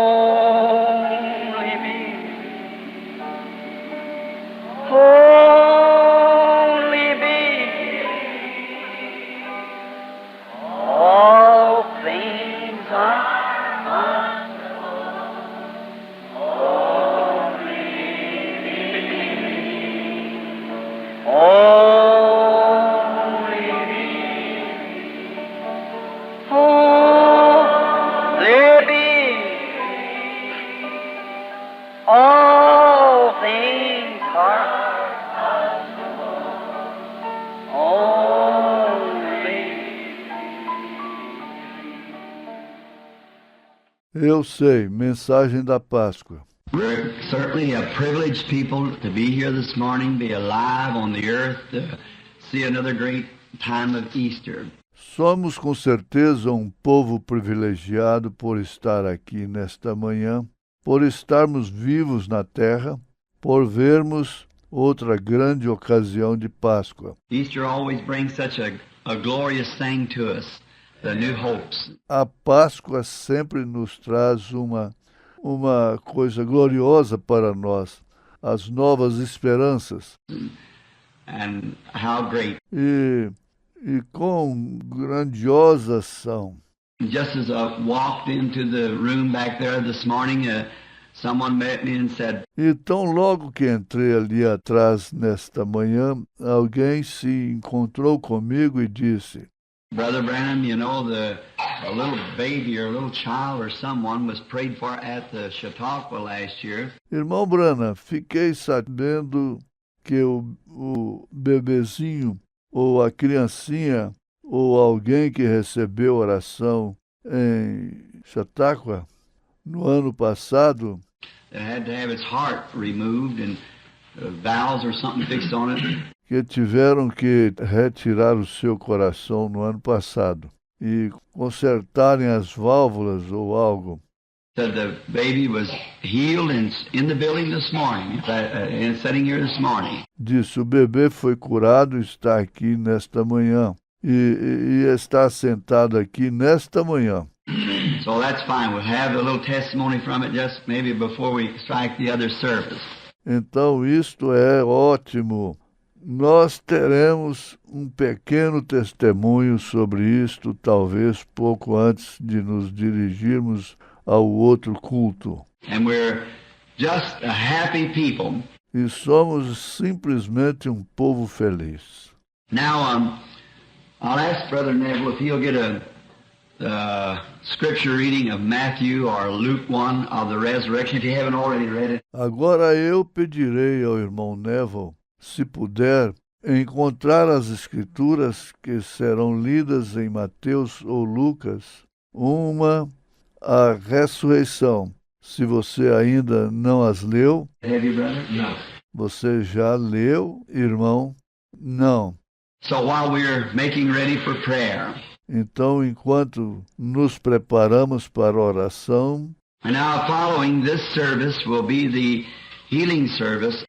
Only me. Only me. All things are only me. Oh, there be all things are only. Eu sei, mensagem da Páscoa. We're certainly a privileged people to be here this morning, be alive on the earth, to see another great time of Easter. Somos com certeza um povo privilegiado por estar aqui nesta manhã, por estarmos vivos na terra, por vermos outra grande ocasião de Páscoa. Easter always brings such a glorious thing to us, the new hopes. A Páscoa sempre nos traz uma coisa gloriosa para nós, as novas esperanças. And how great. E quão grandiosas são. Just as I walked into the room back there this morning, someone met me and said, E tão logo que entrei ali atrás nesta manhã, alguém se encontrou comigo e disse: Brother Branham, you know, a little baby or a little child or someone was prayed for at the Chautauqua last year. Irmão Branham, fiquei sabendo que o bebezinho ou a criancinha ou alguém que recebeu oração em Chautauqua no ano passado It had to have its heart removed and valves or something fixed on it. que tiveram que retirar o seu coração no ano passado e consertarem as válvulas ou algo. Said the baby was healed and in the building this morning, and sitting here this morning. Disse: o bebê foi curado, está aqui nesta manhã e está sentado aqui nesta manhã. So that's fine. We'll have a little testimony from it just maybe before we strike the other service. Então isto é ótimo. Nós teremos um pequeno testemunho sobre isto, talvez pouco antes de nos dirigirmos ao outro culto. And we're just a happy people. E somos simplesmente um povo feliz. Now, I'll ask Brother Neville if he'll get a scripture reading of Matthew or Luke 1 of the resurrection, if you haven't already read it. Agora eu pedirei ao irmão Neville, se puder, encontrar as escrituras que serão lidas em Mateus ou Lucas, a ressurreição. Se você ainda não as leu, Have you, brother? No. você já leu, irmão? Não. So while we're making ready for prayer, Então, enquanto nos preparamos para a oração, and now following this service will be the healing service.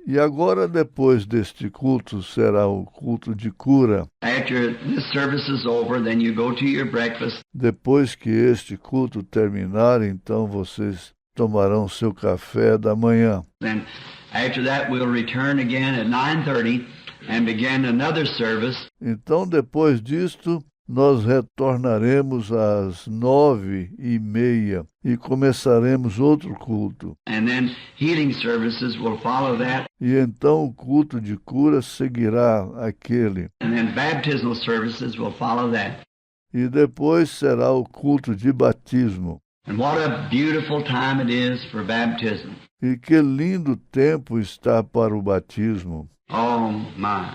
e agora depois deste culto será o culto de cura. After this service is over, then you go to your breakfast. Depois que este culto terminar, então vocês tomarão seu café da manhã. Then after that, we'll return again at 9:30 and begin another service. Então, depois disto, nós retornaremos às 9:30 e começaremos outro culto. And then healing services will follow that. E então o culto de cura seguirá aquele. And then baptismal services will follow that. E depois será o culto de batismo. And what a beautiful time it is for baptism. E que lindo tempo está para o batismo. Oh my.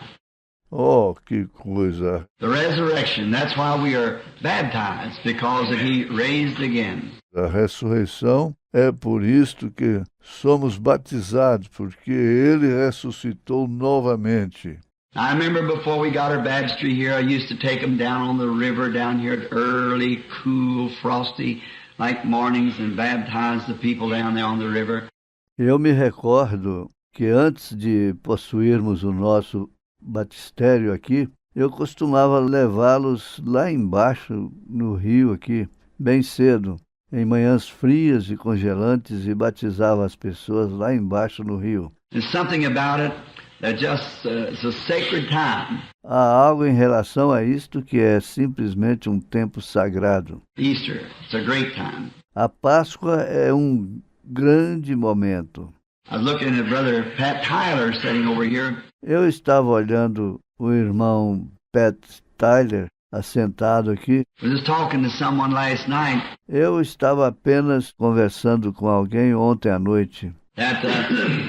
Oh, que coisa! The resurrection, that's why we are baptized, because he raised again. A ressurreição é por isto que somos batizados, porque ele ressuscitou novamente. I remember before we got our baptistry here, I used to take them down on the river down here early, cool, frosty, like mornings and baptize the people down there on the river. Eu me recordo que antes de possuirmos o nosso batistério aqui, eu costumava levá-los lá embaixo no rio aqui, bem cedo, em manhãs frias e congelantes e batizava as pessoas lá embaixo no rio. There's something about it that just it's a sacred time. Há algo em relação a isto que é simplesmente um tempo sagrado. Easter, it's a great time. A Páscoa é um grande momento. I was looking at Brother Pat Tyler sitting over here. Eu estava olhando o irmão Pat Tyler assentado aqui. I was just talking to someone last night Eu estava apenas conversando com alguém ontem à noite. at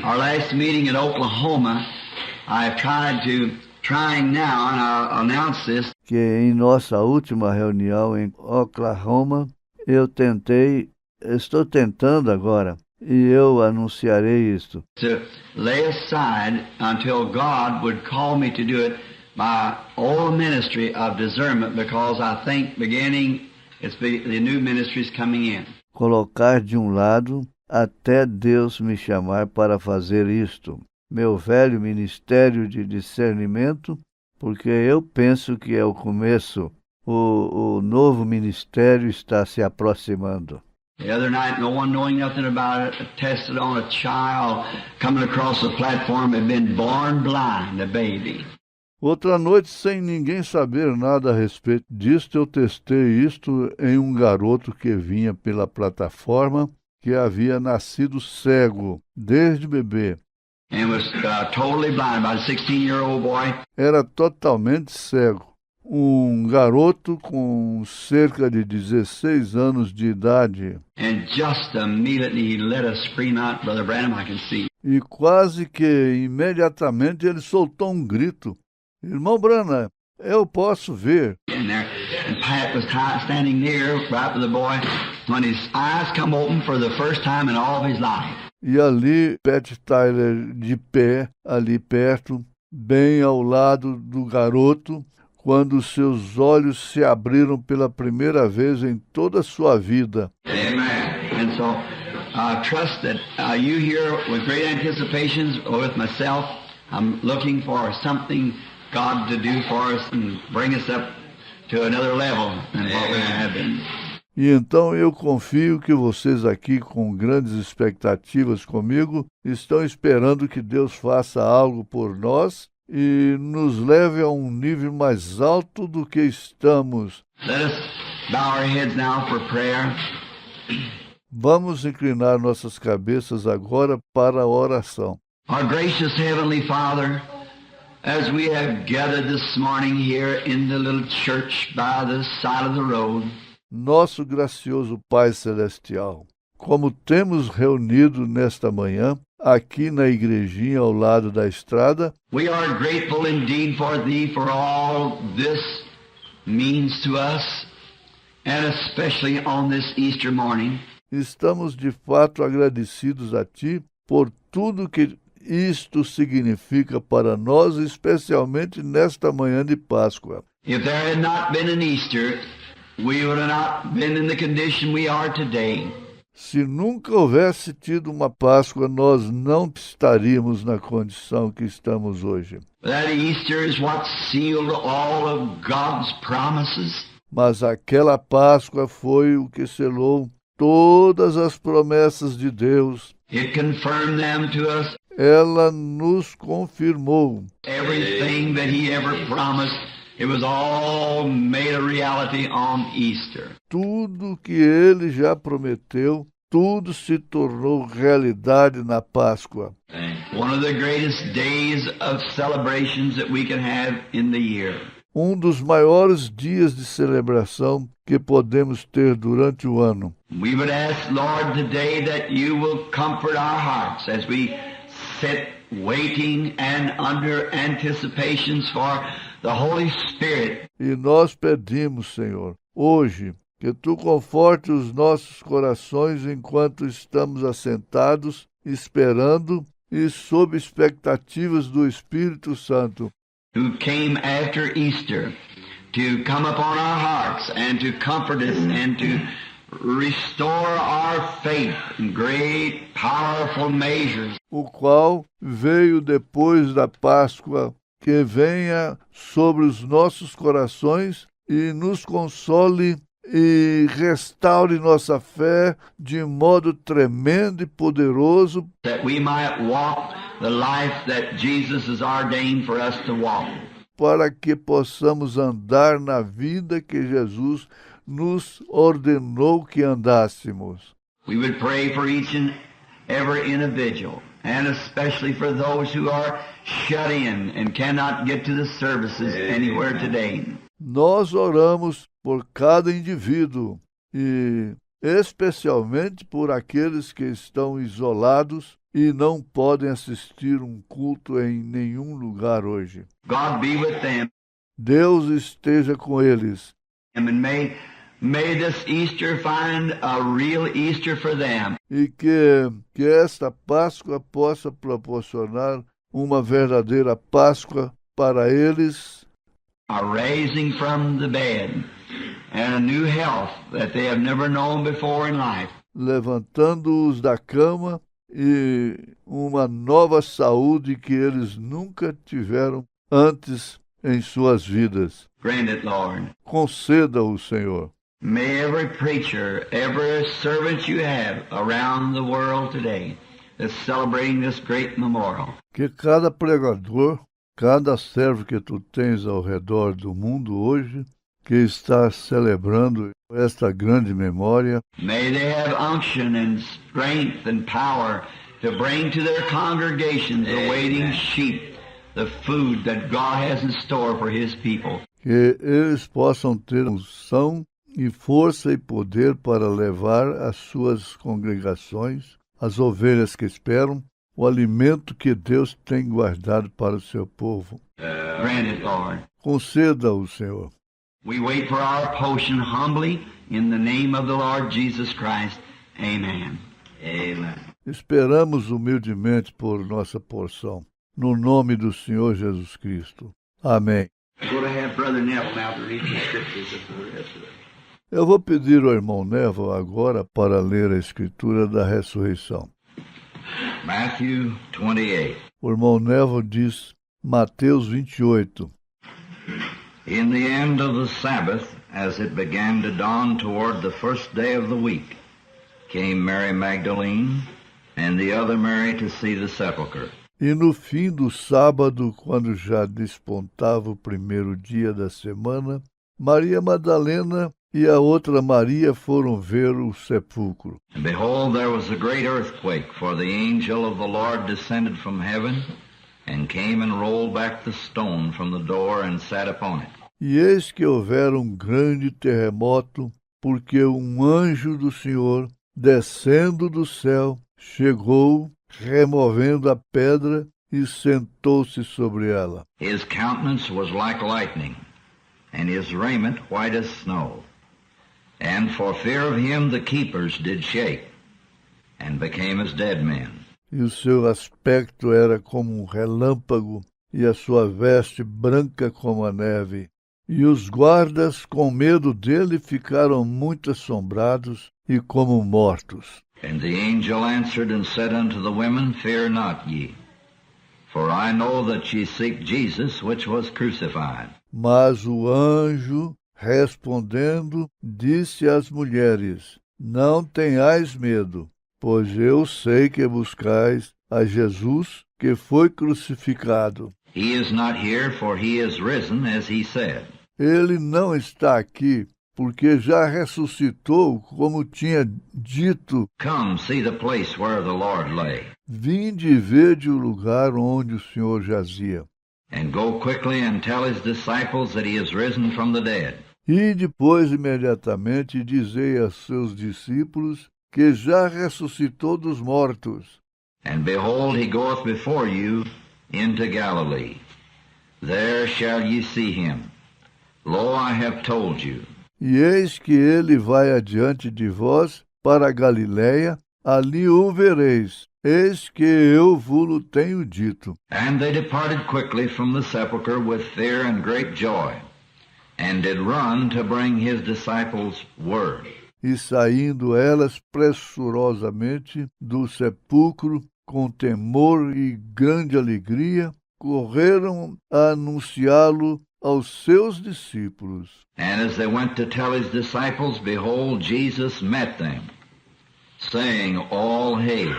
our last meeting in Oklahoma. I've trying now, and I'll announce this, Que em nossa última reunião em Oklahoma, estou tentando agora, e eu anunciarei isto, to lay aside until God would call me to do it my old ministry of discernment, because I think the new ministry is coming in. colocar de um lado até Deus me chamar para fazer isto. Meu velho ministério de discernimento, porque eu penso que é o começo. O novo ministério está se aproximando. The other night, no one knowing nothing about it, tested on a child coming across the platform had been born blind, a baby. Outra noite, sem ninguém saber nada a respeito disto, eu testei isto em um garoto que vinha pela plataforma, que havia nascido cego desde bebê. And was totally blind, about a 16-year-old boy. Era totalmente cego. Um garoto com cerca de 16 anos de idade. And just immediately he let us scream out, Brother Branham, I can see. E quase que imediatamente ele soltou um grito. Irmão Branham, eu posso ver. And Pat was standing near, right with the boy, when his eyes come open for the first time in all of his life. E ali, Pat Tyler de pé, ali perto, bem ao lado do garoto, quando seus olhos se abriram pela primeira vez em toda a sua vida. Amen. And so I trust that you here with great anticipations with myself, I'm looking for something God to do for us and bring us up to another level than what we have been. E então eu confio que vocês aqui, com grandes expectativas comigo, estão esperando que Deus faça algo por nós e nos leve a um nível mais alto do que estamos. Let us bow our heads now for prayer. Vamos inclinar nossas cabeças agora para a oração. Our gracious Heavenly Father, as we have gathered this morning here in the little church by the side of the road, Nosso gracioso Pai Celestial, como temos reunido nesta manhã, aqui na igrejinha ao lado da estrada, we are grateful indeed for Thee for all this means to us, and especially on this Easter morning. estamos de fato agradecidos a Ti por tudo que isto significa para nós, especialmente nesta manhã de Páscoa. If there had not been an Easter, we would have not been in the condition we are today. Se nunca houvesse tido uma Páscoa, nós não estaríamos na condição que estamos hoje. That Easter is what sealed all of God's promises. Mas aquela Páscoa foi o que selou todas as promessas de Deus. It confirmed them to us. Ela nos confirmou. Everything that He ever promised, it was all made a reality on Easter. Tudo que ele já prometeu, tudo se tornou realidade na Páscoa. One of the greatest days of celebrations that we can have in the year. Um dos maiores dias de celebração que podemos ter durante o ano. We would ask, Lord, today that you will comfort our hearts as we sit waiting and under anticipations for the Holy Spirit. E nós pedimos, Senhor, hoje, que Tu conforte os nossos corações enquanto estamos assentados, esperando e sob expectativas do Espírito Santo, Who came after Easter to come upon our hearts and to comfort us and to restore our faith in great, powerful measures. o qual veio depois da Páscoa, que venha sobre os nossos corações e nos console e restaure nossa fé de modo tremendo e poderoso, that we might walk the life that Jesus has ordained for us to walk. para que possamos andar na vida que Jesus nos ordenou que andássemos. We would pray for each and every individual, and especially for those who are shut in and cannot get to the services anywhere today. Nós oramos por cada indivíduo e especialmente por aqueles que estão isolados e não podem assistir um culto em nenhum lugar hoje. God be with them, Deus esteja com eles. and may this Easter find a real Easter for them. E que esta Páscoa possa proporcionar uma verdadeira Páscoa para eles, A raising from the bed and a new health that they have never known before in life. levantando-os da cama e uma nova saúde que eles nunca tiveram antes em suas vidas. Grant it, Lord. Conceda-o, Senhor. May every preacher, every servant you have around the world today that's celebrating this great memorial, Que cada pregador, cada servo que tu tens ao redor do mundo hoje, que está celebrando esta grande memória, may they have unction and strength and power to bring to their congregations the waiting sheep the food that God has in store for His people. que eles possam ter unção e força e poder para levar às suas congregações, as ovelhas que esperam, o alimento que Deus tem guardado para o seu povo. Grant it, Lord. Conceda-o, Senhor. We wait for our portion humbly in the name of the Lord Jesus Christ. Amen. Amen. Esperamos humildemente por nossa porção, no nome do Senhor Jesus Cristo. Amém. I'm going to have Brother Neville now to read the scriptures of the rest of it. Eu vou pedir ao irmão Neville agora para ler a Escritura da ressurreição. Matthew 28. O irmão Neville diz, Mateus 28. In the end of the Sabbath, as it began to dawn toward the first day of the week, came Mary Magdalene and the other Mary to see the sepulchre. E no fim do sábado, quando já despontava o primeiro dia da semana, Maria Madalena e a outra Maria foram ver o sepulcro. And behold, there was a great earthquake, for the angel of the Lord descended from heaven and came and rolled back the stone from the door and sat upon it. E eis que houvera um grande terremoto, porque um anjo do Senhor, descendo do céu, chegou, removendo a pedra, e sentou-se sobre ela. His countenance was like lightning, and his raiment white as snow. And for fear of him the keepers did shake, and became as dead men. E o seu aspecto era como um relâmpago, e a sua veste branca como a neve. E os guardas, com medo dele, ficaram muito assombrados e como mortos. And the angel answered and said unto the women, Fear not ye, for I know that ye seek Jesus, which was crucified. Mas o anjo, respondendo, disse às mulheres, Não tenhais medo, pois eu sei que buscais a Jesus, que foi crucificado. He is not here, for he is risen, as he said. Ele não está aqui, porque já ressuscitou, como tinha dito. Come, see the place where the Lord lay, Vinde e vede o lugar onde o Senhor jazia. and go quickly and tell his disciples that he is risen from the dead. E depois, imediatamente, dizei a seus discípulos que já ressuscitou dos mortos. And behold, he goeth before you into Galilee. There shall ye see him. Lo, I have told you. E eis que ele vai adiante de vós para a Galiléia, ali o vereis. Eis que eu vos tenho dito. And they departed quickly from the sepulchre with fear and great joy, and did run to bring his disciples word. E saindo elas pressurosamente do sepulcro, com temor e grande alegria, correram a anunciá-lo aos seus discípulos. And as they went to tell his disciples, behold, Jesus met them, saying, All hail.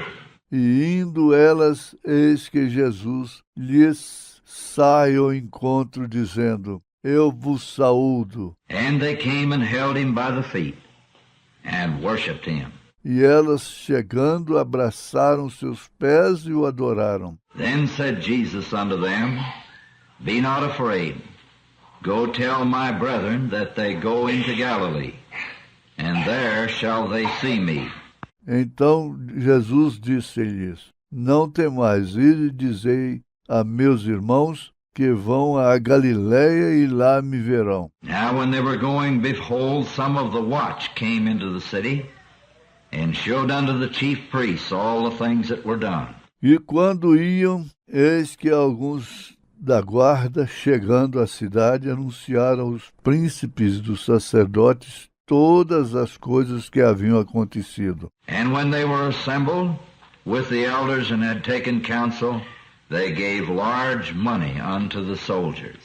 E indo elas, eis que Jesus lhes sai ao encontro, dizendo, Eu vos saúdo. And they came and held him by the feet, and worshipped him. E elas, chegando, abraçaram seus pés e o adoraram. Then said Jesus unto them, Be not afraid. Go tell my brethren that they go into Galilee, and there shall they see me. Então Jesus disse-lhes, Não temais, ide e dizei a meus irmãos que vão à Galiléia e lá me verão. Now when they were going, behold, some of the watch came into the city, and showed unto the chief priests all the things that were done. E quando iam, eis que alguns da guarda, chegando à cidade, anunciaram aos príncipes dos sacerdotes todas as coisas que haviam acontecido. And when they were assembled with the elders and had taken counsel, they gave large money unto the soldiers,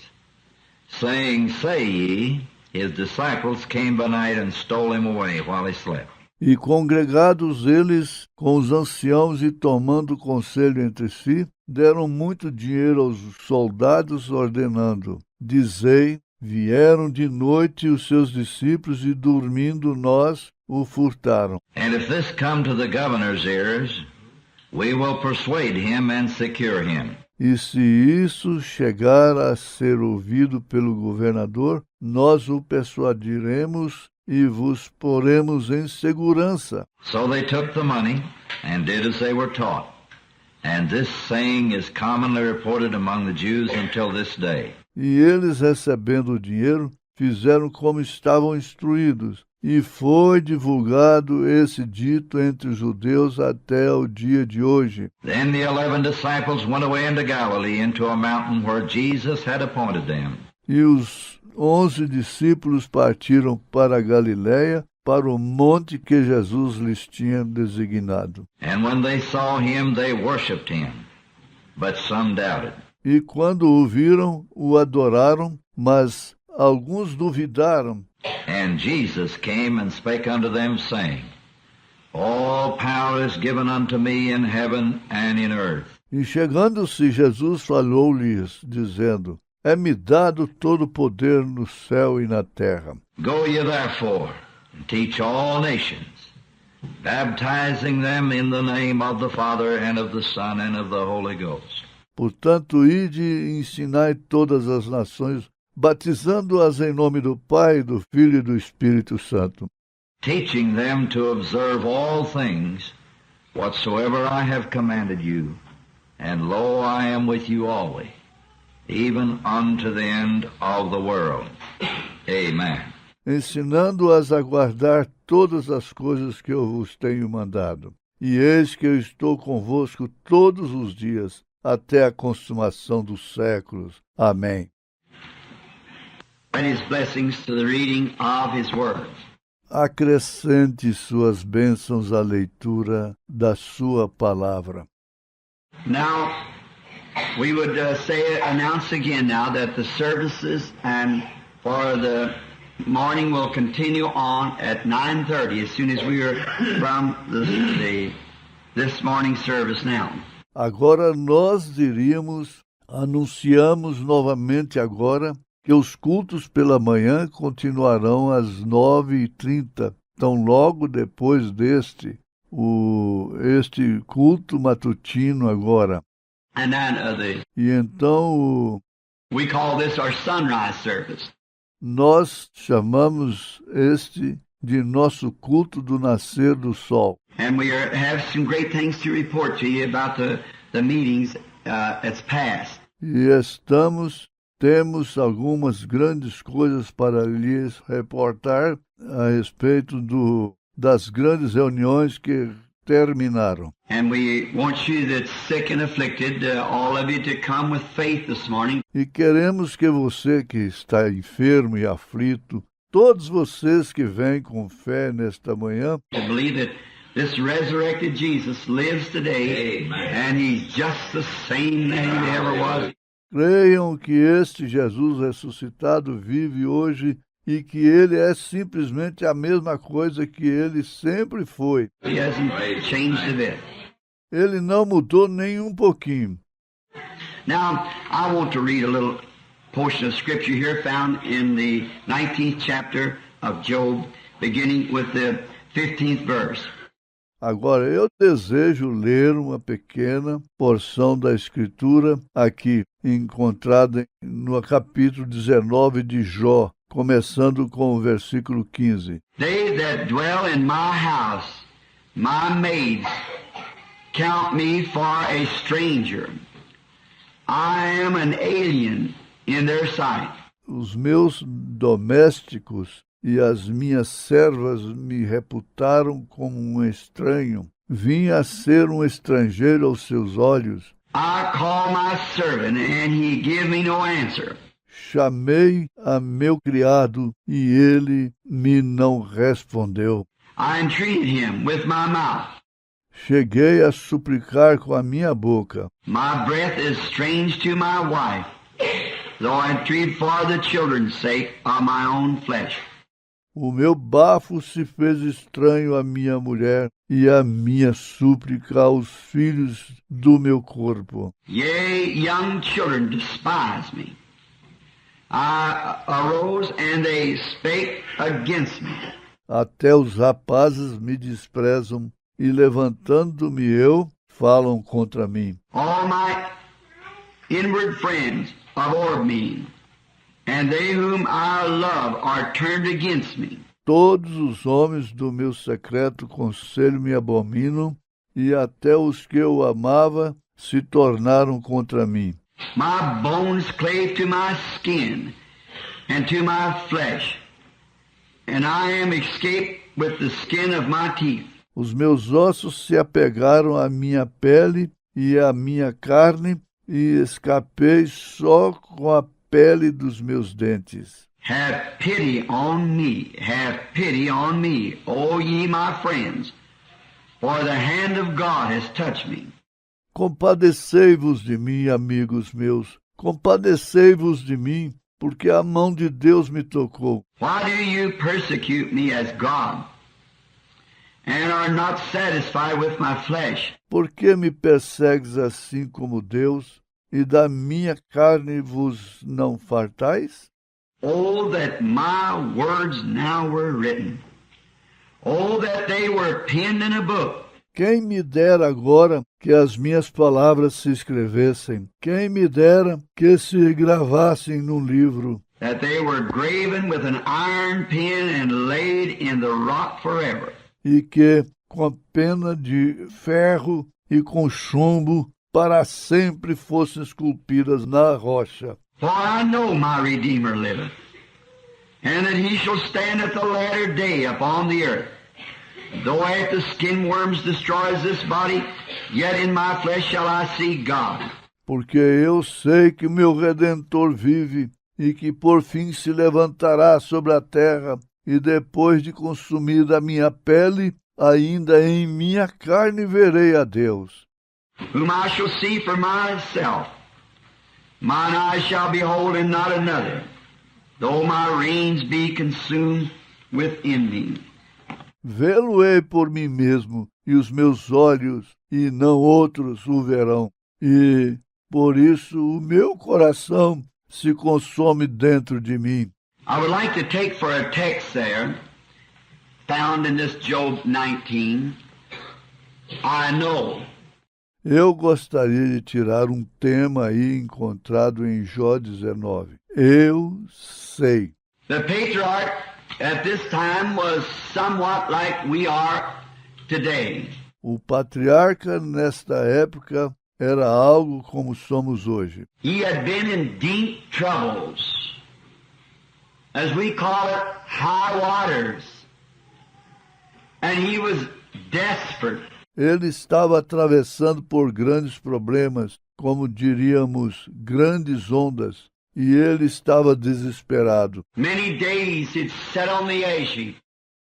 saying, Say ye, his disciples came by night and stole him away while he slept. E congregados eles com os anciãos e tomando conselho entre si, deram muito dinheiro aos soldados, ordenando, Dizei, vieram de noite os seus discípulos e dormindo nós o furtaram. And if this come to the governor's ears, we will persuade him and secure him. E se isso chegar a ser ouvido pelo governador, nós o persuadiremos e vos poremos em segurança. So they took the money and did as they were taught. And this saying is commonly reported among the Jews until this day. E eles, recebendo o dinheiro, fizeram como estavam instruídos. E foi divulgado esse dito entre os judeus até o dia de hoje. Then the 11 disciples went away into Galilee, into a mountain where Jesus had appointed them. E os 11 discípulos partiram para a Galiléia, para o monte que Jesus lhes tinha designado. And when they saw him, they worshipped him, but some doubted. E quando o viram, o adoraram, mas alguns duvidaram. And Jesus came and spake unto them, saying, All power is given unto me in heaven and in earth. E chegando-se, Jesus falou-lhes, dizendo, É-me dado todo o poder no céu e na terra. Go ye therefore, and teach all nations, baptizing them in the name of the Father, and of the Son, and of the Holy Ghost. Portanto, ide e ensinai todas as nações, batizando-as em nome do Pai, do Filho e do Espírito Santo, teaching them to observe all things whatsoever I have commanded you, and lo, I am with you always, even unto the end of the world. Amen. ensinando-as a guardar todas as coisas que eu vos tenho mandado. E eis que eu estou convosco todos os dias, até a consumação dos séculos. Amém. And his blessings to the reading of his word. Acrescente suas bênçãos à leitura da sua palavra. Now, we would announce again now that the services and for the morning will continue on at 9:30 as soon as we are from this morning service now. Agora nós anunciamos novamente agora que os cultos pela manhã continuarão às 9h30, tão logo depois este culto matutino agora. And then E então we call this our sunrise service. nós chamamos este de nosso culto do nascer do sol. And we have some great things to report to you about the meetings that's past. E temos algumas grandes coisas para lhes reportar a respeito das grandes reuniões que terminaram. And we want you that's sick and afflicted, all of you, to come with faith this morning. E queremos que você que está enfermo e aflito, todos vocês que vêm com fé nesta manhã, To believe that this resurrected Jesus lives today. Amen. And he's just the same that he ever was. Creiam que este Jesus ressuscitado vive hoje e que ele é simplesmente a mesma coisa que ele sempre foi. He hasn't changed a bit. Ele não mudou nem um pouquinho. Now, I want to read a little portion of Scripture here found in the 19th chapter of Job, beginning with the 15th verse. Agora, eu desejo ler uma pequena porção da Escritura aqui, encontrada no capítulo 19 de Jó, começando com o versículo 15. They that dwell in my house, my maids, count me for a stranger. I am an alien in their sight. Os meus domésticos e as minhas servas me reputaram como um estranho. Vim a ser um estrangeiro aos seus olhos. I call my servant, and he give me no answer. Chamei a meu criado e ele me não respondeu. I entreated him with my mouth. Cheguei a suplicar com a minha boca. My breath is strange to my wife, though I entreat for the children's sake of my own flesh. O meu bafo se fez estranho à minha mulher e a minha súplica aos filhos do meu corpo. Yea, young children despise me. I arose and they spake against me. Até os rapazes me desprezam e levantando-me eu, falam contra mim. All my inward friends abhor me, and they whom I love are turned against me. Todos os homens do meu secreto conselho me abominam, e até os que eu amava se tornaram contra mim. My bones clave to my skin and to my flesh, and I am escaped with the skin of my teeth. Os meus ossos se apegaram à minha pele e à minha carne, e escapei só com a pele dos meus dentes. Have pity on me, O ye my friends, for the hand of God has touched me. Compadecei-vos de mim, amigos meus, compadecei-vos de mim, porque a mão de Deus me tocou. Why do you persecute me as God, and are not satisfied with my flesh? Por que me persegues assim como Deus, e da minha carne vos não fartais? Oh, that my words now were written. Oh, that they were penned in a book. Quem me dera agora que as minhas palavras se escrevessem? Quem me dera que se gravassem num livro? That they were graven with an iron pen and laid in the rock forever. E que, com a pena de ferro e com chumbo, para sempre fossem esculpidas na rocha. For I know my Redeemer liveth, and that he shall stand at the latter day upon the earth. Though after the skin worms destroys this body, yet in my flesh shall I see God. Porque eu sei que meu Redentor vive e que por fim se levantará sobre a terra, e depois de consumida a minha pele, ainda em minha carne verei a Deus. Whom I shall see for myself. Mine eyes shall behold and not another, though my reins be consumed within me. Vê-lo-ei por mim mesmo, e os meus olhos, e não outros, o verão. E, por isso, o meu coração se consome dentro de mim. I would like to take for a text there, found in this Job 19, I know. Eu gostaria de tirar um tema aí encontrado em Jó 19. Eu sei. The patriarch at this time was somewhat like we are today. O patriarca nesta época era algo como somos hoje. He had been in deep troubles, as we call it, high waters, and he was desperate. Ele estava atravessando por grandes problemas, como diríamos, grandes ondas, e ele estava desesperado. Many days he'd sat on the ash heap.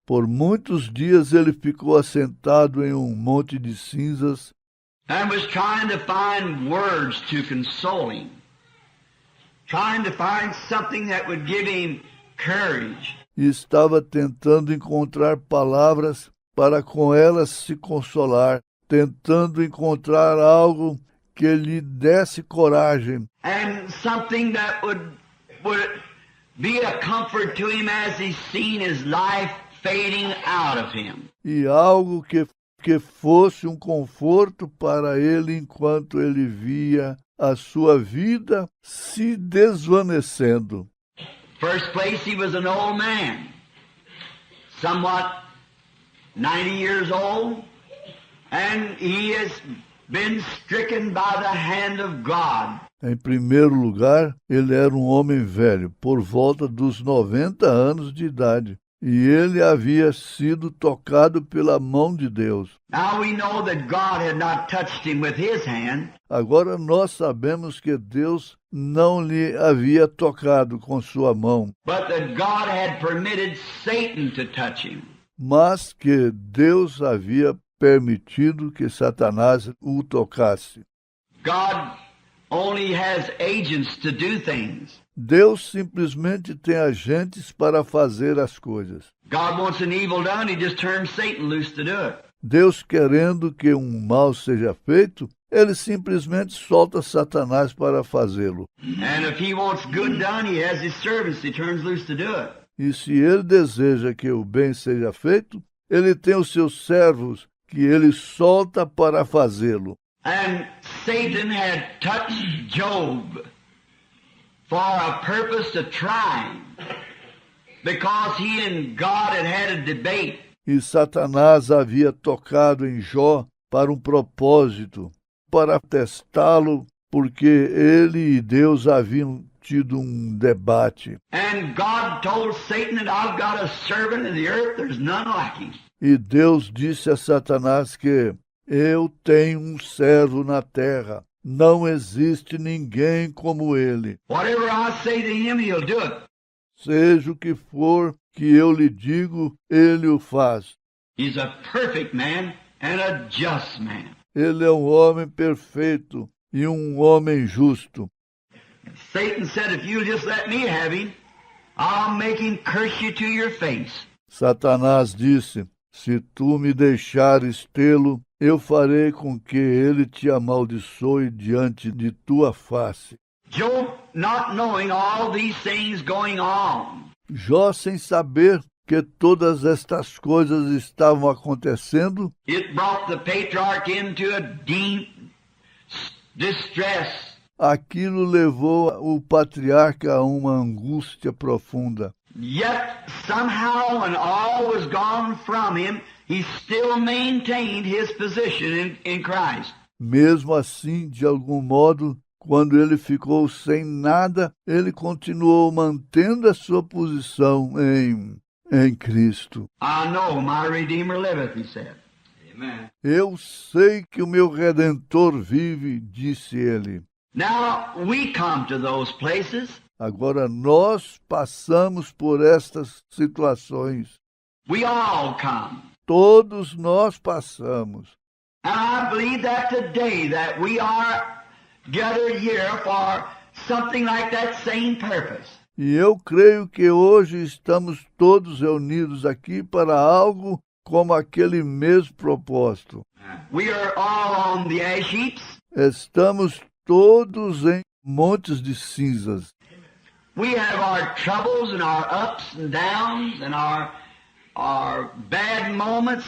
Por muitos dias ele ficou assentado em um monte de cinzas And was trying to find words to console him. trying to find something that would give him courage. E estava tentando encontrar palavras para com elas se consolar, tentando encontrar algo que lhe desse coragem And something that would be a comfort to him as he's seen his life fading out of him. e algo que fosse um conforto para ele enquanto ele via a sua vida se desvanecendo. First place, he was an old man, somewhat 90 years old, and he has been stricken by the hand of God. Em primeiro lugar, ele era um homem velho, por volta dos 90 anos de idade, e ele havia sido tocado pela mão de Deus. Now we know that God had not touched him with his hand, Agora nós sabemos que Deus não lhe havia tocado com sua mão, but that God had permitted Satan to touch him. mas que Deus havia permitido que Satanás o tocasse. God only has agents to do things. Deus simplesmente tem agentes para fazer as coisas. God wants an evil done, he just turns Satan loose to do it. Deus querendo que um mal seja feito, ele simplesmente solta Satanás para fazê-lo. And if he wants good done, he has his servants he turns loose to do it. E se ele deseja que o bem seja feito, ele tem os seus servos que ele solta para fazê-lo. And Satan had touched Job for a purpose to try him, because he and God had a debate. E Satanás havia tocado em Jó para um propósito, para testá-lo, porque ele e Deus haviam tido um debate. And God told Satan that I've got a servant in the earth, there's none like him. E Deus disse a Satanás que eu tenho um servo na terra, não existe ninguém como ele. Whatever I say to him, he'll do it. Seja o que for que eu lhe digo, ele o faz. He's a perfect man and a just man. Ele é um homem perfeito e um homem justo. Satan said, if you'll just let me have him, I'll make him curse you to your face. Satanás disse, se tu me deixares tê-lo, eu farei com que ele te amaldiçoe diante de tua face. Job, not knowing all these things going on, Jó, sem saber que todas estas coisas estavam acontecendo, it brought the patriarch into a deep distress. aquilo levou o patriarca a uma angústia profunda. Yet somehow, when all was gone from him, he still maintained his position in Christ. Mesmo assim, de algum modo, quando ele ficou sem nada, ele continuou mantendo a sua posição em Cristo. I know my Redeemer liveth, he said. Amen. Eu sei que o meu Redentor vive, disse ele. Now, we come to those places. Agora nós passamos por estas situações. We all come. Todos nós passamos. And I believe that today that we are gathered here for something like that same purpose. E eu creio que hoje estamos todos reunidos aqui para algo como aquele mesmo propósito. We are all on the ash heaps. Estamos todos em montes de cinzas. We have our troubles and our ups and downs and our bad moments.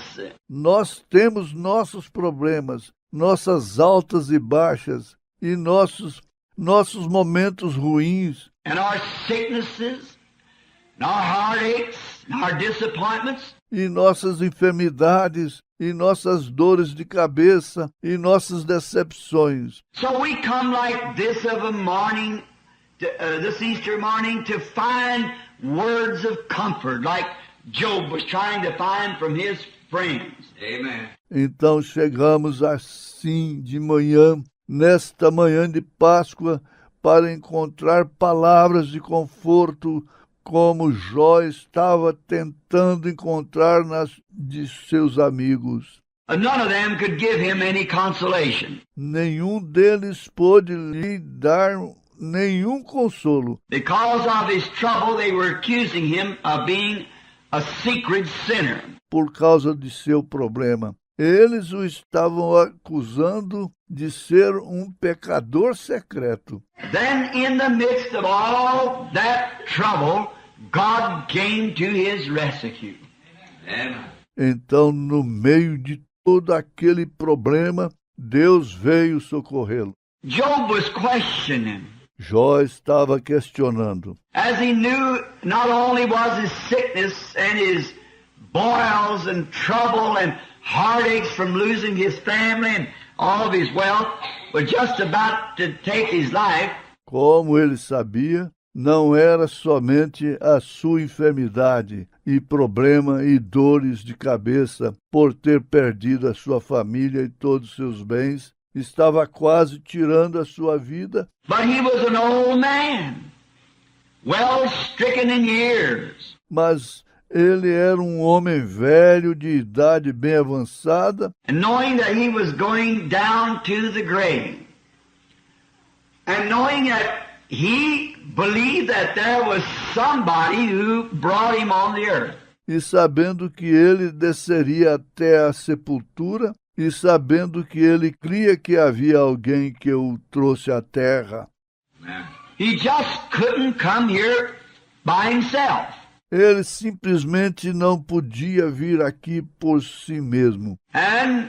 Nós temos nossos problemas, nossas altas e baixas e nossos momentos ruins And our sicknesses, and our heartaches, and our disappointments. e nossas enfermidades e nossas dores de cabeça e nossas decepções. So we come like this of a morning, this Easter morning, to find words of comfort, like Job was trying to find from his friends. Amen. Então chegamos assim de manhã, nesta manhã de Páscoa, para encontrar palavras de conforto, como Jó estava tentando encontrar nas de seus amigos. And none of them could give him any consolation. Nenhum deles pôde lhe dar nenhum consolo. Because of his trouble, they were accusing him of being a secret sinner. Por causa de seu problema, eles o estavam acusando de ser um pecador secreto. Then in the midst of all that trouble, God came to his rescue. Amen. Então, no meio de todo aquele problema, Deus veio socorrê-lo. Job was questioning, Jó estava questionando. as he knew not only was his sickness and his boils and trouble and heartaches from losing his family and all of his wealth were just about to take his life, Como ele sabia, não era somente a sua enfermidade e problema e dores de cabeça por ter perdido a sua família e todos os seus bens, estava quase tirando a sua vida, but he was an old man, well stricken in years. mas ele era um homem velho de idade bem avançada, And knowing that he was going down to the grave, and knowing that he believed that there was somebody who brought him on the earth. e sabendo que ele desceria até a sepultura, e sabendo que ele cria que havia alguém que o trouxe à terra. He just couldn't come here by himself. Ele simplesmente não podia vir aqui por si mesmo. And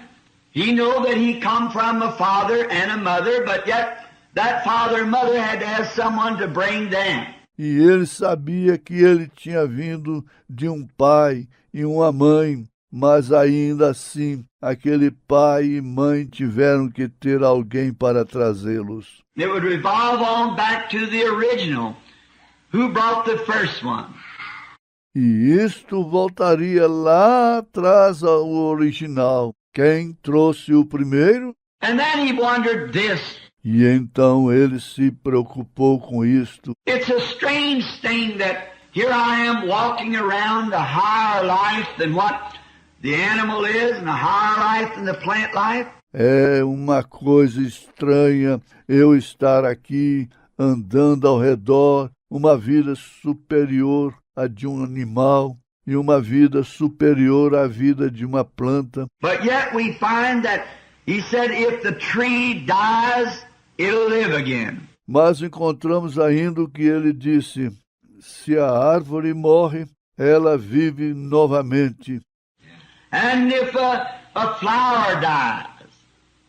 he knew that he come from a father and a mother, but yet that father and mother had to have someone to bring them. E ele sabia que ele tinha vindo de um pai e uma mãe, mas ainda assim, aquele pai e mãe tiveram que ter alguém para trazê-los. It would revolve on back to the original. Who brought the first one? E isto voltaria lá atrás ao original. Quem trouxe o primeiro? And then he wondered this. E então ele se preocupou com isto. It's a strange thing that here I am walking around a higher life than what the animal is, and a higher life than the plant life. É uma coisa estranha eu estar aqui andando ao redor, uma vida superior à de um animal e uma vida superior à vida de uma planta. But yet we find that he said if the tree dies, it'll live again. Mas encontramos ainda o que ele disse: se a árvore morre, ela vive novamente. And if a flower dies,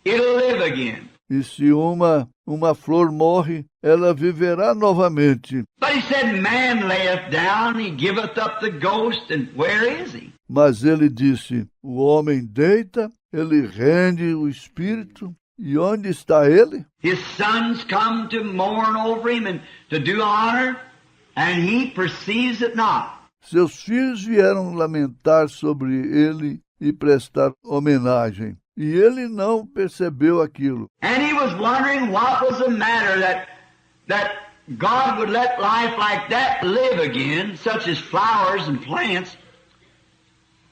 it'll live again. E se uma flor morre, ela viverá novamente. But he said, man layeth down, he giveth up the ghost, and where is he? Mas ele disse: o homem deita, ele rende o espírito, e onde está ele? His sons come to mourn over him and to do honor, and he perceives it not. Seus filhos vieram lamentar sobre ele e prestar homenagem, e ele não percebeu aquilo. And he was wondering what was the matter that God would let life like that live again, such as flowers and plants,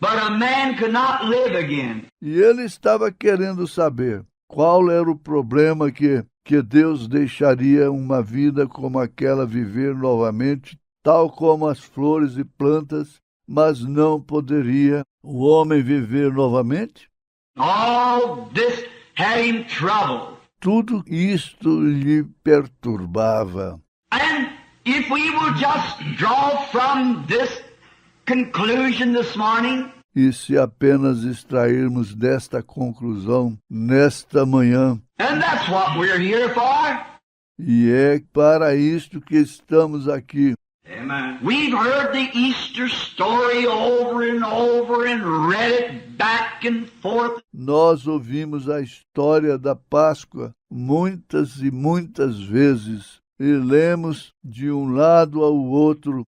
but a man could not live again. E ele estava querendo saber qual era o problema que Deus deixaria uma vida como aquela viver novamente, tal como as flores e plantas, mas não poderia o homem viver novamente? All this had him troubled. Tudo isto lhe perturbava. And if we will just draw from this conclusion this morning, E se apenas extrairmos desta conclusão nesta manhã, and that's what we're here for. e é para isto que estamos aqui. Amen. We've heard the Easter story over and over and read it back and forth. Nós ouvimos a história da Páscoa muitas e muitas vezes e lemos de um lado ao outro.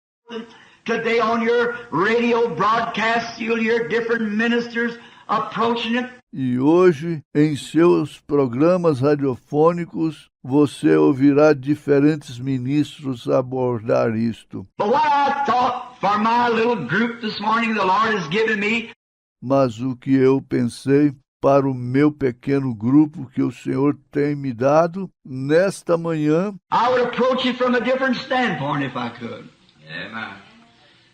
Today on your radio broadcasts, you'll hear different ministers approaching it. E hoje, em seus programas radiofônicos, você ouvirá diferentes ministros abordar isto. But what I thought for my little group this morning the Lord has given me, Mas o que eu pensei para o meu pequeno grupo que o Senhor tem me dado nesta manhã, I would approach it from a different standpoint if I could. Amen.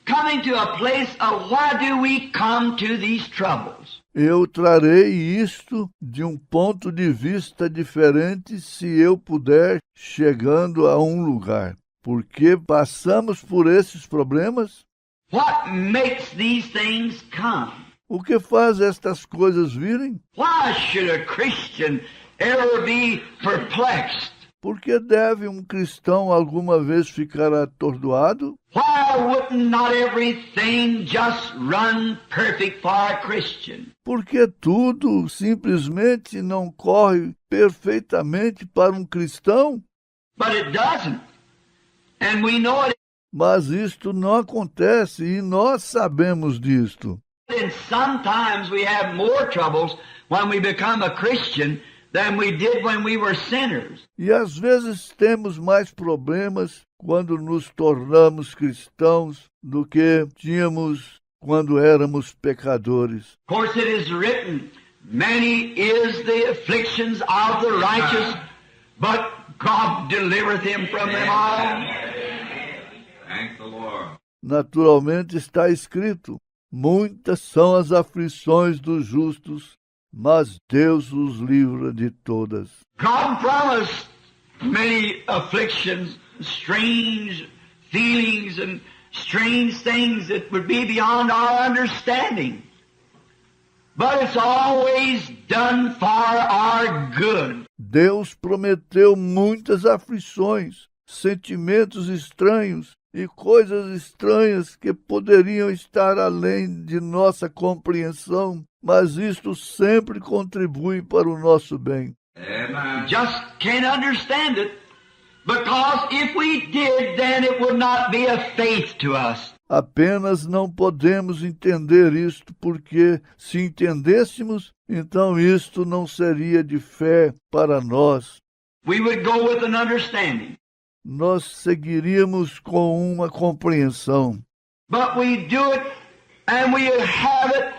Coming to a place of why do we come to these troubles? eu trarei isto de um ponto de vista diferente se eu puder, chegando a um lugar. Porque passamos por esses problemas? What makes these things come? O que faz estas coisas virem? Why should a Christian ever be perplexed? Por que deve um cristão alguma vez ficar atordoado? Why wouldn't not everything just run perfect for a Christian? Porque tudo simplesmente não corre perfeitamente para um cristão? But it doesn't. And we know it. Mas isto não acontece e nós sabemos disto. And sometimes we have more troubles when we become a Christian than we did when we were sinners. E às vezes temos mais problemas quando nos tornamos cristãos do que tínhamos quando éramos pecadores. Of course it is written, many is the afflictions of the righteous, but God delivereth him from them all. Thank the Lord. Naturalmente está escrito, muitas são as aflições dos justos, mas Deus os livra de todas. God promised many afflictions, strange feelings and strange things that would be beyond our understanding. But it's always done for our good. Deus prometeu muitas aflições, sentimentos estranhos e coisas estranhas que poderiam estar além de nossa compreensão, mas isto sempre contribui para o nosso bem. Amen. Just can't understand it, because if we did, then it would not be a faith to us. Apenas não podemos entender isto, porque se entendêssemos, então isto não seria de fé para nós. We would go with an understanding. Nós seguiríamos com uma compreensão. But we do it, and we have it,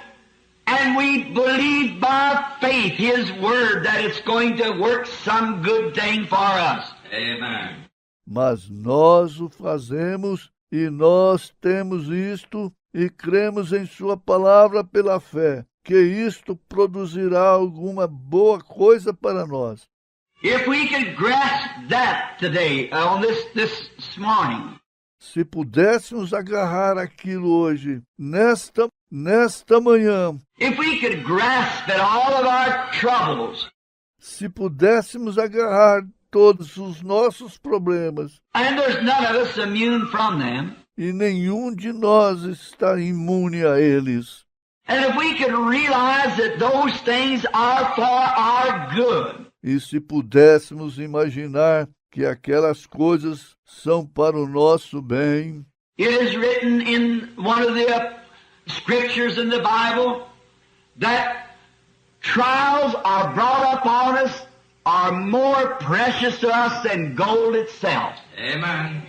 and we believe by faith His Word that it's going to work some good thing for us. Amen. Mas nós o fazemos e nós temos isto e cremos em Sua palavra pela fé, que isto produzirá alguma boa coisa para nós. If we could grasp that today, on this morning, Se pudéssemos agarrar aquilo hoje, nesta manhã, if we could grasp that all of our troubles, se pudéssemos agarrar todos os nossos problemas, and there's none of us immune from them, e nenhum de nós está imune a eles, and if we could realize that those things are for our good, e se pudéssemos imaginar que aquelas coisas são para o nosso bem, it is written in one of the scriptures in the Bible that trials are brought upon us are more precious to us than gold itself. Amen.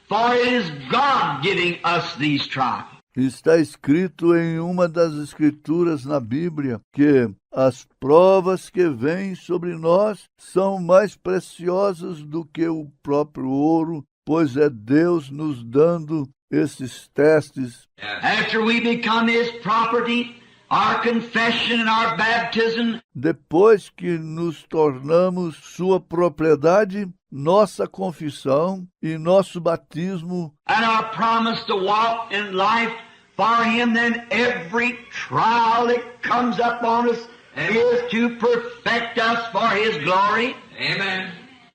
For it is God giving us these trials. está escrito em uma das escrituras na Bíblia que as provas que vêm sobre nós são mais preciosas do que o próprio ouro, pois é Deus nos dando esses testes. After we become His property, our confession and our baptism, Depois que nos tornamos sua propriedade, nossa confissão e nosso batismo and our promise to walk in life for Him, then every trial that comes upon us is to perfect us for His glory. Amen.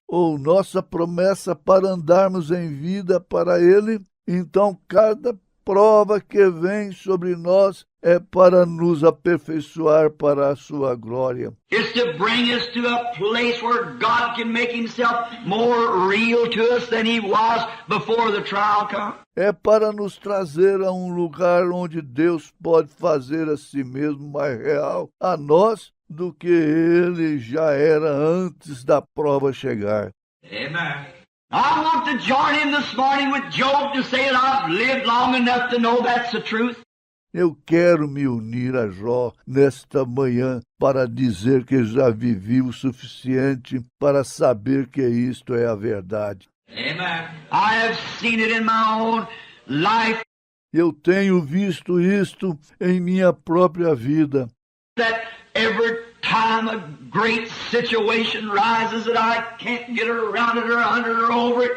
ou nossa promessa para andarmos em vida para Ele, então cada prova que vem sobre nós é para nos aperfeiçoar para a sua glória. It's to bring us to a place where God can make Himself more real to us than He was before the trial come. É para nos trazer a um lugar onde Deus pode fazer a si mesmo mais real a nós do que Ele já era antes da prova chegar. Amen. I want to join in this morning with Job to say that I've lived long enough to know that's the truth. Eu quero me unir a Jó nesta manhã para dizer que já vivi o suficiente para saber que isto é a verdade. Amen. I have seen it in my own life Eu tenho visto isto em minha própria vida. that every time a great situation rises that I can't get around it or under it or over it,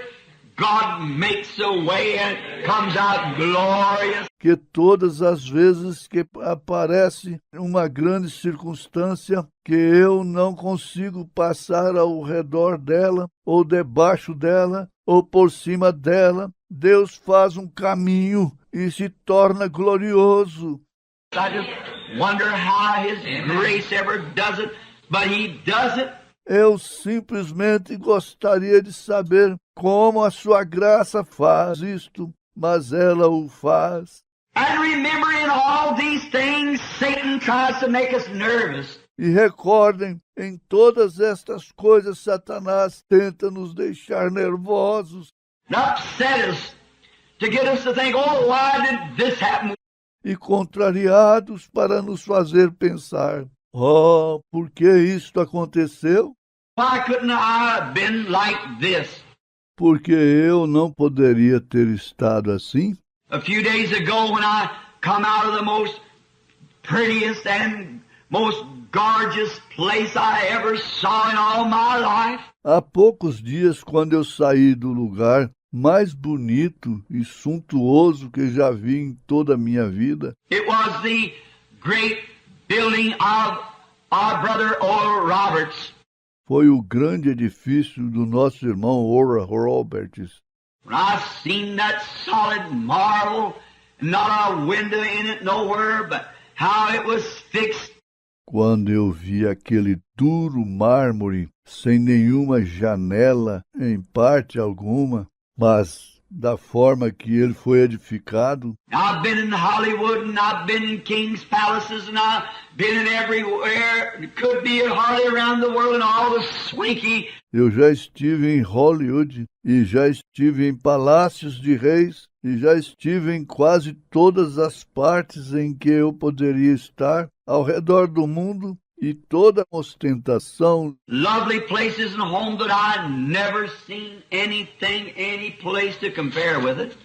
God makes a way and it comes out glorious. Que todas as vezes que aparece uma grande circunstância que eu não consigo passar ao redor dela, ou debaixo dela, ou por cima dela, Deus faz um caminho e se torna glorioso. I just wonder how His grace ever does it, but He does it. Eu simplesmente gostaria de saber como a sua graça faz isto, mas ela o faz. And remember, in all these things, Satan tries to make us nervous. E recordem, em todas estas coisas, Satanás tenta nos deixar nervosos And upset us to get us to think, oh, why did this happen? e contrariados para nos fazer pensar: oh, por que isto aconteceu? Why couldn't I have been like this? Porque eu não poderia ter estado assim? A few days ago when I come out of the most prettiest and most gorgeous place I ever saw in all my life, Há poucos dias, quando eu saí do lugar mais bonito e suntuoso que já vi em toda a minha vida, it was the great building of our brother Oral Roberts. foi o grande edifício do nosso irmão Oral Roberts. When I seen that solid marble, not a window in it nowhere, but how it was fixed. Quando eu vi aquele duro mármore, sem nenhuma janela em parte alguma, mas da forma que ele foi edificado, I've been in Hollywood and I've been in King's Palaces and I've been in everywhere. It could be hardly around the world and all the swanky. eu já estive em Hollywood e já estive em palácios de reis e já estive em quase todas as partes em que eu poderia estar ao redor do mundo, e toda a ostentação, Lovely places and homes that I never seen anything, any place to compare with it.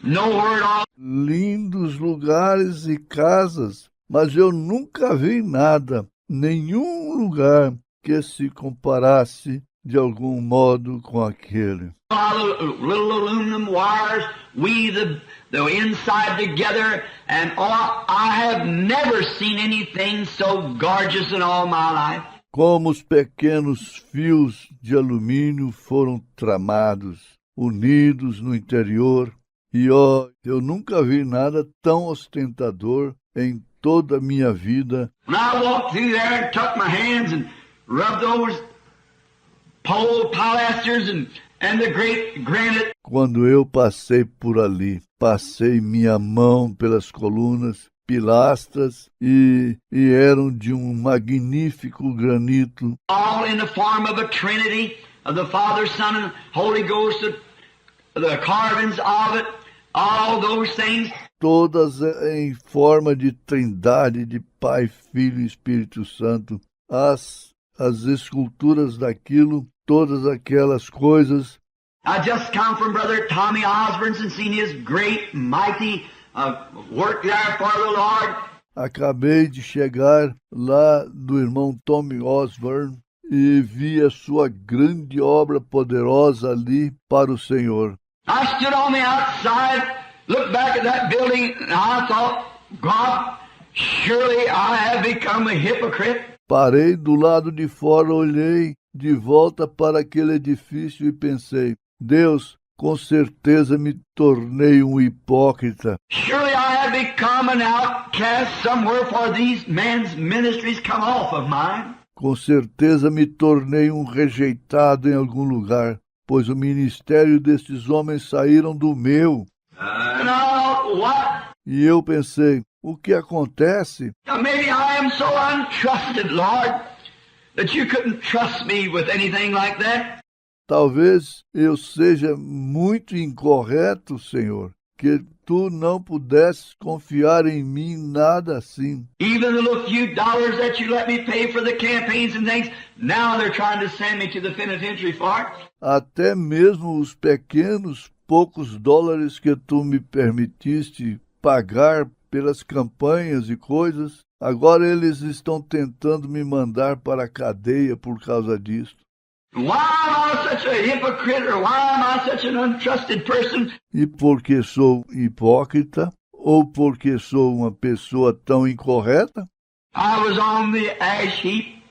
Nowhere at all. lindos lugares e casas, mas eu nunca vi nada, nenhum lugar que se comparasse de algum modo com aquele. All the little aluminum wires weave the inside together, and I have never seen anything so gorgeous in all my life. Como os pequenos fios de alumínio foram tramados, unidos no interior, e eu nunca vi nada tão ostentador em toda a minha vida. When I walked through there and took my hands and rubbed those pole pilasters and the great granite. Quando eu passei por ali, passei minha mão pelas colunas, pilastras e eram de um magnífico granito, All in the form of a Trinity of the Father, Son, and Holy Ghost, the carvings of it, all those things. todas em forma de trindade de Pai, Filho e Espírito Santo. As esculturas daquilo, todas aquelas coisas. I just come from Brother Tommy Osborne's and seen his great, mighty work there for the Lord. Acabei de chegar lá do irmão Tommy Osborne e vi a sua grande obra poderosa ali para o Senhor. I stood on the outside, looked back at that building, and I thought, God, surely I have become a hypocrite. Parei do lado de fora, olhei de volta para aquele edifício e pensei: Deus, com certeza me tornei um hipócrita. Surely I have become an outcast somewhere, for these men's ministries come off of mine. Com certeza me tornei um rejeitado em algum lugar, pois o ministério destes homens saíram do meu. And I thought, what? E eu pensei: o que acontece? Maybe I am so untrusted, Lord, that you couldn't trust me with anything like that. Talvez eu seja muito incorreto, Senhor, que tu não pudesses confiar em mim nada assim. Even the little few dollars that you let me pay for the campaigns and things, now they're trying to send me to the penitentiary for it. Até mesmo os pequenos, poucos dólares que tu me permitiste pagar pelas campanhas e coisas, agora eles estão tentando me mandar para a cadeia por causa disso. Why am I such a hypocrite, or why am I such an untrusted person? E porque sou hipócrita, ou porque sou uma pessoa tão incorreta? I was on the ash heap,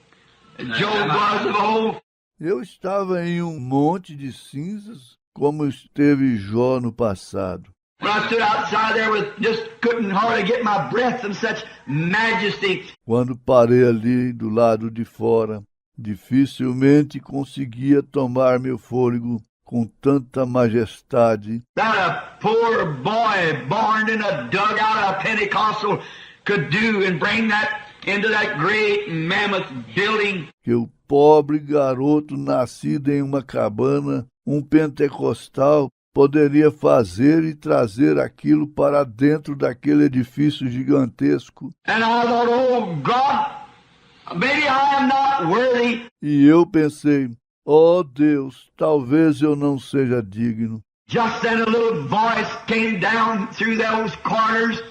Job was of old. Eu estava em um monte de cinzas, como esteve Jó no passado. When I stood outside there with just couldn't hardly get my breath from such majesty. Quando parei ali do lado de fora, dificilmente conseguia tomar meu fôlego com tanta majestade. That a poor boy born in a dugout of Pentecostal could do and bring that into that great mammoth building. Que o pobre garoto nascido em uma cabana, um pentecostal, poderia fazer e trazer aquilo para dentro daquele edifício gigantesco. And I thought, oh God, maybe I am not worthy. E eu pensei, oh Deus, talvez eu não seja digno. Just then a little voice came down through those corners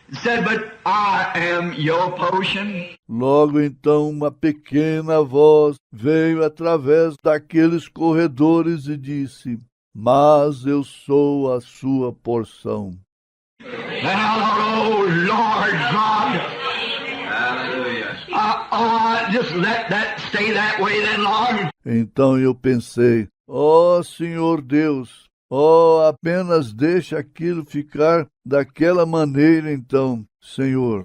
and said, but I am your potion. Logo então uma pequena voz veio através daqueles corredores e disse, mas eu sou a sua porção. And I thought, oh Lord God, hallelujah. Just let that stay that way then, Lord. Então eu pensei, ó Senhor Deus, ó, apenas deixa aquilo ficar daquela maneira então, Senhor.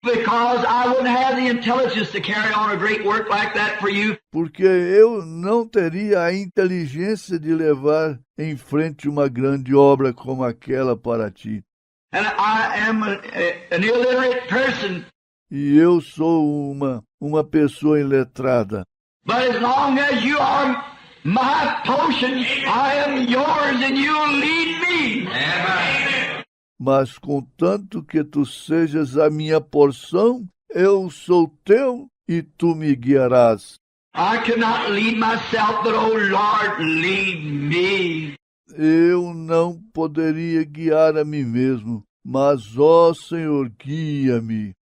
Because I wouldn't have the intelligence to carry on a great work like that for you. Porque eu não teria a inteligência de levar em frente uma grande obra como aquela para ti. And I am an illiterate person. E eu sou uma pessoa iletrada. But as long as you are my potion, I am yours and you lead me. Amen. Mas contanto que tu sejas a minha porção, eu sou teu e tu me guiarás. I cannot lead myself, but oh Lord, lead me. Eu não poderia guiar a mim mesmo, mas ó Senhor, guia-me.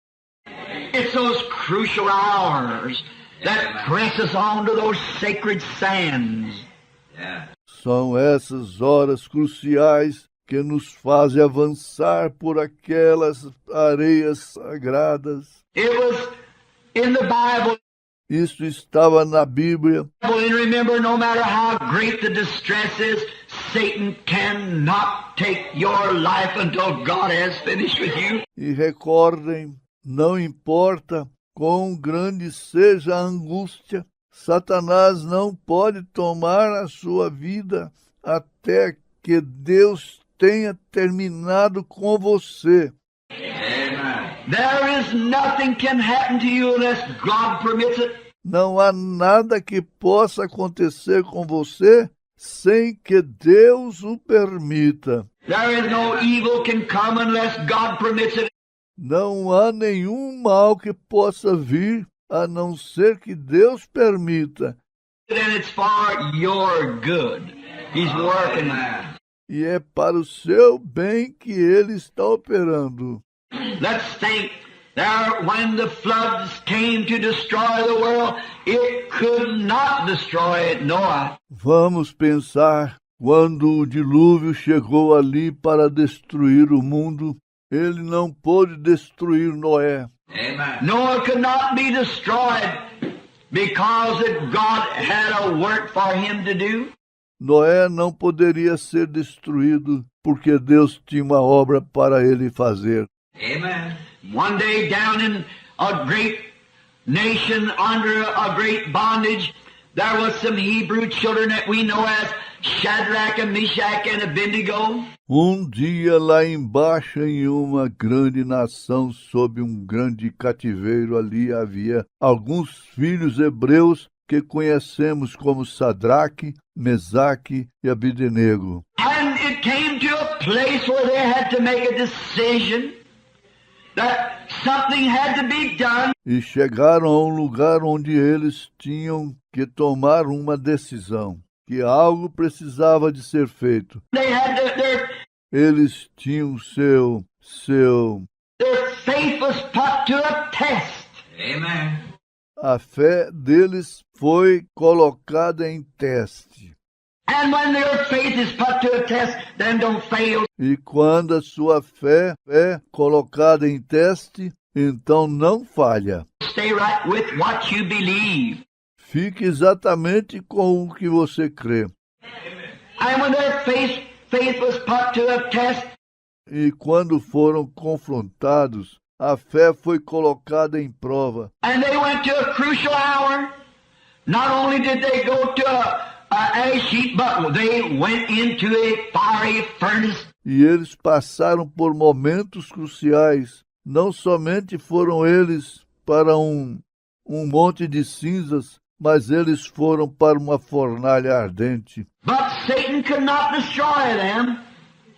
It's those crucial hours that press us on to those sacred sands. São essas horas cruciais que nos fazem avançar por aquelas areias sagradas. It was in the Bible. Isso estava na Bíblia. And remember, no matter how great the distress is, Satan cannot take your life until God has finished with you. E recordem, não importa quão grande seja a angústia, Satanás não pode tomar a sua vida até que Deus tenha terminado com você. There is nothing can happen to you unless God permits it. Não há nada que possa acontecer com você sem que Deus o permita. There is no evil can come unless God permits it. Não há nenhum mal que possa vir a não ser que Deus permita. And it's for your good. He's working. E é para o seu bem que ele está operando. Let's think. There, when the floods came to destroy the world, it could not destroy Noah. Vamos pensar, quando o dilúvio chegou ali para destruir o mundo, ele não pôde destruir Noé. Amen. Noah could not be destroyed because God had a work for him to do. Noé não poderia ser destruído porque Deus tinha uma obra para ele fazer. Amen. One day down in a great nation under a great bondage, there was some Hebrew children that we know as Shadrach and Meshach and Abednego. Dia lá embaixo em uma grande nação sob um grande cativeiro, ali havia alguns filhos hebreus que conhecemos como Sadraque, Mesaque e Abednego. And came to a place where they had to make a decision that something had to be done. E chegaram a um lugar onde eles tinham que tomar uma decisão, que algo precisava de ser feito. They had Eles tinham seu their faith was put to a test. Amen. a fé deles foi colocada em teste. And when their faith is put to a test, then don't fail. E quando a sua fé é colocada em teste, então não falha. Stay right with what you believe. Fique exatamente com o que você crê. And when their faith was put to a test, E quando foram confrontados, a fé foi colocada em prova. and they went to a crucial hour, not only did they go to a ash heap, but they went into a fiery furnace. E eles passaram por momentos cruciais. Não somente foram eles para um monte de cinzas, mas eles foram para uma fornalha ardente. But Satan could not destroy them,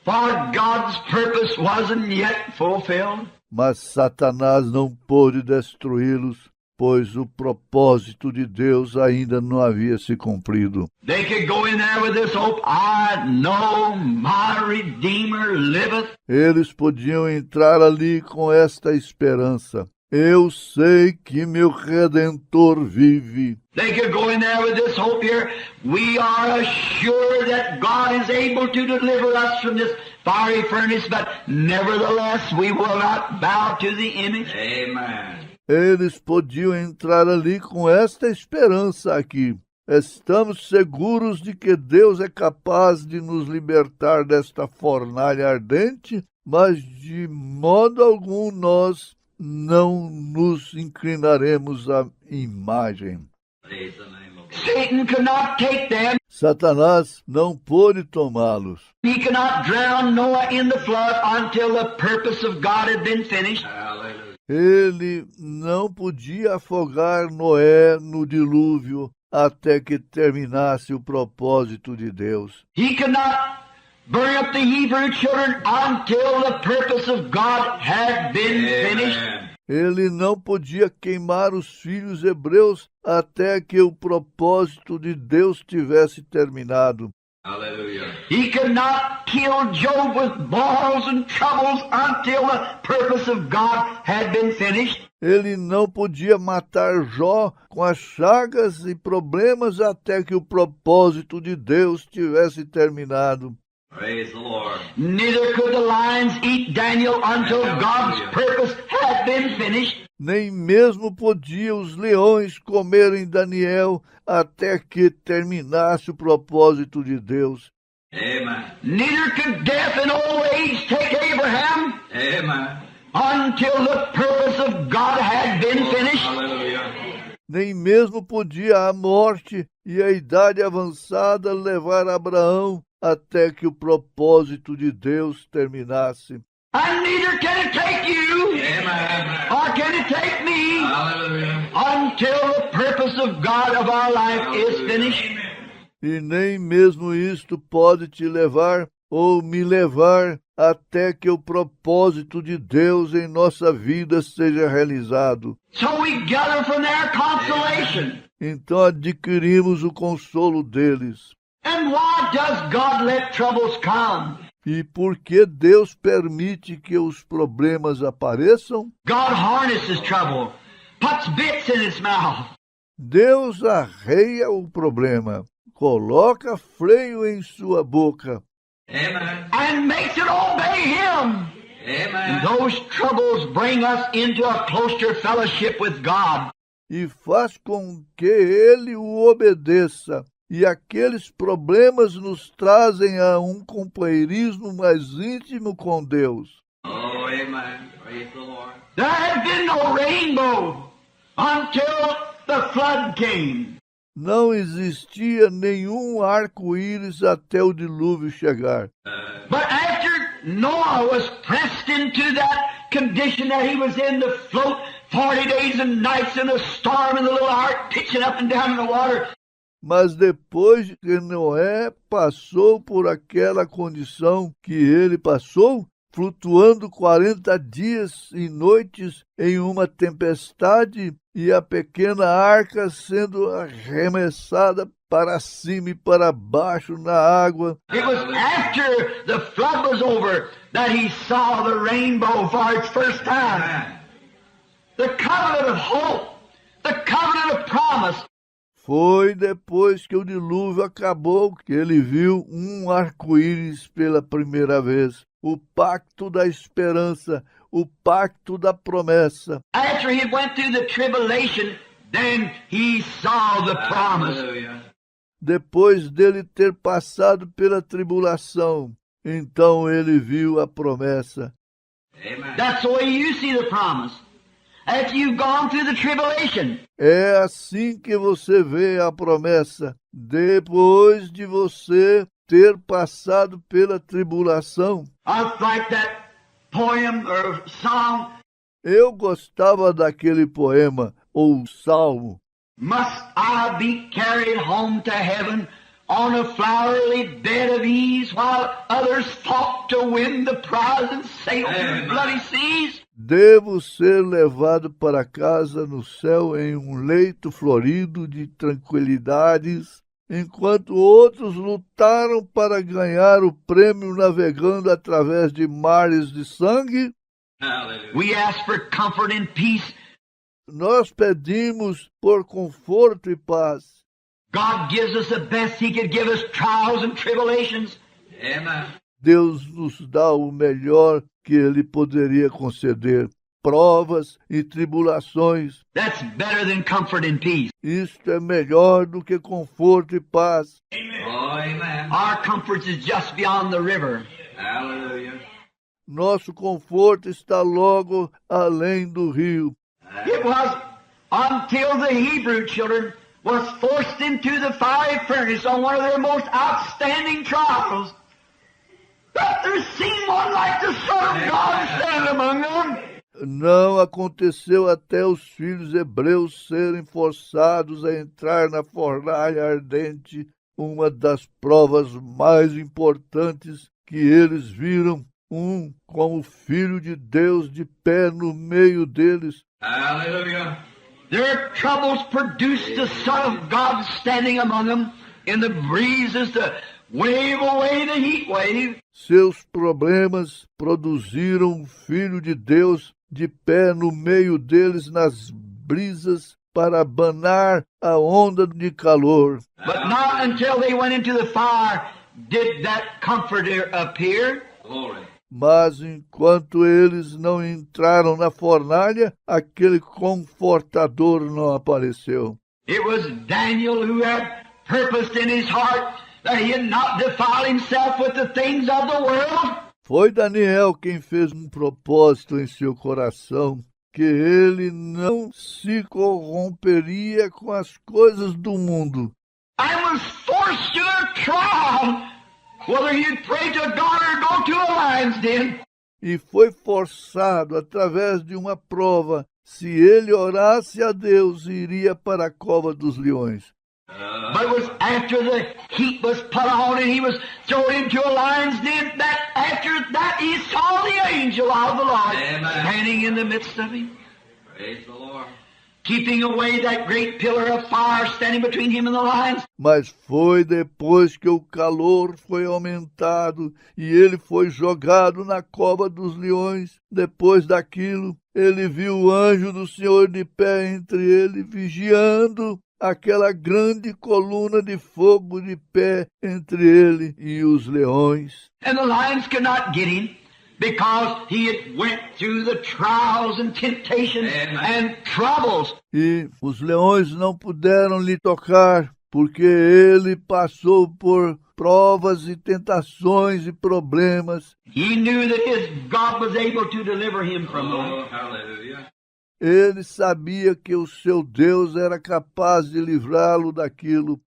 for God's purpose wasn't yet fulfilled. Mas Satanás não pôde destruí-los, pois o propósito de Deus ainda não havia se cumprido. They could go in there with this hope, I know my Redeemer liveth. Eles podiam entrar ali com esta esperança. Eu sei que meu Redentor vive. They could go in there with this hope here. We are assured that God is able to deliver us from this fiery furnace, but nevertheless we will not bow to the image. Amen. Eles podiam entrar ali com esta esperança aqui. Estamos seguros de que Deus é capaz de nos libertar desta fornalha ardente, mas de modo algum nós não nos inclinaremos à imagem. Praise the name of the Lord. Satan could not take them. Satanás não pôde tomá-los. He could not drown Noah in the flood until the purpose of God had been finished. Hallelujah. Ele não podia afogar Noé no dilúvio até que terminasse o propósito de Deus. He could not burn up the Hebrew children until the purpose of God had been finished. Amen. Ele não podia queimar os filhos hebreus até que o propósito de Deus tivesse terminado. Hallelujah. He could not kill Job with boils and troubles until the purpose of God had been finished. Ele não podia matar Jó com as chagas e problemas até que o propósito de Deus tivesse terminado. Praise the Lord. Neither could the lions eat Daniel until God's purpose had been finished. Nem mesmo podiam os leões comerem Daniel até que terminasse o propósito de Deus. Amen. Neither could death and old age take Abraham Amen. until the purpose of God had been finished. Hallelujah. Nem mesmo podia a morte e a idade avançada levar Abraão até que o propósito de Deus terminasse. And neither can it take you, Amen. or can it take me, Hallelujah. until the purpose of God of our life is finished. E nem mesmo isto pode te levar ou me levar até que o propósito de Deus em nossa vida seja realizado. So we gather from their consolation. Então adquirimos o consolo deles. And why does God let troubles come? E por que Deus permite que os problemas apareçam? God harnesses trouble, puts bits in its mouth. Deus arreia o problema, coloca freio em sua boca Amen. And makes it obey Him. And Amen. those troubles bring us into a closer fellowship with God. e faz com que ele o obedeça. E aqueles problemas nos trazem a um companheirismo mais íntimo com Deus. Oh, amen. Praise the Lord. There had been no rainbow until the flood came. Não existia nenhum arco-íris até o dilúvio chegar. But after Noah was pressed into that condition that he was in to float 40 days and nights in a storm in the little ark, pitching up and down in the water, Mas depois que Noé passou por aquela condição que ele passou, flutuando 40 dias e noites em uma tempestade e a pequena arca sendo arremessada para cima e para baixo na água. It was after the flood was over that he saw the rainbow for its first time. The covenant of hope, the covenant of promise. Foi depois que o dilúvio acabou que ele viu um arco-íris pela primeira vez. O pacto da esperança, o pacto da promessa. After he went through the tribulation, then he saw the promise. Depois dele ter passado pela tribulação, então ele viu a promessa. That's the way you see the promise. After you've gone through the tribulation. É assim que você vê a promessa. Depois de você ter passado pela tribulação. I like that poem or song. Eu gostava daquele poema ou salmo. Must I be carried home to heaven on a flowery bed of ease while others fought to win the prize and sail through bloody seas? Devo ser levado para casa no céu em um leito florido de tranquilidades, enquanto outros lutaram para ganhar o prêmio navegando através de mares de sangue? We ask for comfort and peace. Nós pedimos por conforto e paz. God gives us the best He could give us, trials and tribulations. Deus nos dá o melhor que Ele poderia conceder, provas e tribulações. That's better than comfort and peace. Isto é melhor do que conforto e paz. Our comfort is just beyond the river. Nosso conforto está logo além do rio. It was until the Hebrew children was forced into the fiery furnace on one of their most outstanding trials that there seemed one like the Son of God standing among them. Não aconteceu até os filhos hebreus serem forçados a entrar na fornalha ardente, uma das provas mais importantes que eles viram, como Filho de Deus de pé no meio deles. Hallelujah. Their troubles produced the Son of God standing among them in the breezes to wave away the heat wave. Seus problemas produziram o Filho de Deus de pé no meio deles nas brisas para abanar a onda de calor. But not until they went into the fire did that comforter appear. Glory. Mas enquanto eles não entraram na fornalha, aquele confortador não apareceu. It was Daniel who had purposed in his heart that he had not defiled himself with the things of the world. Foi Daniel quem fez um propósito em seu coração, que ele não se corromperia com as coisas do mundo. I was forced to a trial. Whether he'd pray to God or go to a lion's den. E foi forçado através de uma prova. Se ele orasse a Deus, iria para a cova dos leões. But it was after the heat was put on and he was thrown into a lion's den that after that he saw the angel of the Lord standing in the midst of him. Praise the Lord. Keeping away that great pillar of fire standing between him and the lions. Mas foi depois que o calor foi aumentado e ele foi jogado na cova dos leões. Depois daquilo, ele viu o anjo do Senhor de pé entre ele, vigiando aquela grande coluna de fogo de pé entre ele e os leões. And the lions could not get him, because he had went through the trials and temptations and troubles. E os leões não puderam lhe tocar, porque ele passou por provas e tentações e problemas. He knew that his God was able to deliver him from them. Hallelujah. Ele sabia que o seu Deus era capaz de livrá-lo daquilo.